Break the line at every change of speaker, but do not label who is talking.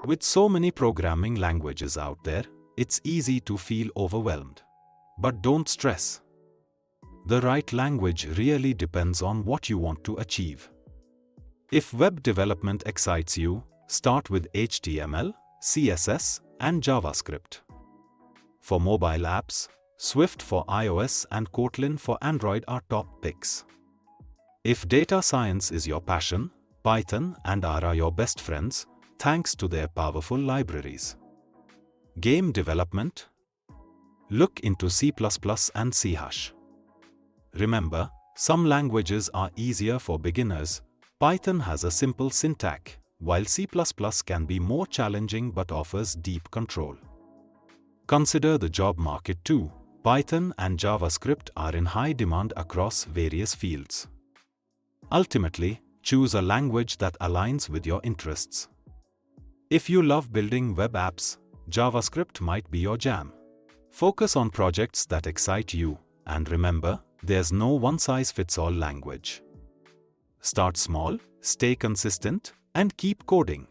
With so many programming languages out there, it's easy to feel overwhelmed. But don't stress. The right language really depends on what you want to achieve. If web development excites you, start with HTML, CSS, and JavaScript. For mobile apps, Swift for iOS and Kotlin for Android are top picks. If data science is your passion, Python and R are your best friends, thanks to their powerful libraries. Game development? Look into C++ and C#. Remember, some languages are easier for beginners. Python has a simple syntax, while C++ can be more challenging but offers deep control. Consider the job market too. Python and JavaScript are in high demand across various fields. Ultimately, choose a language that aligns with your interests. If you love building web apps, JavaScript might be your jam. Focus on projects that excite you, and remember, there's no one-size-fits-all language. Start small, stay consistent, and keep coding.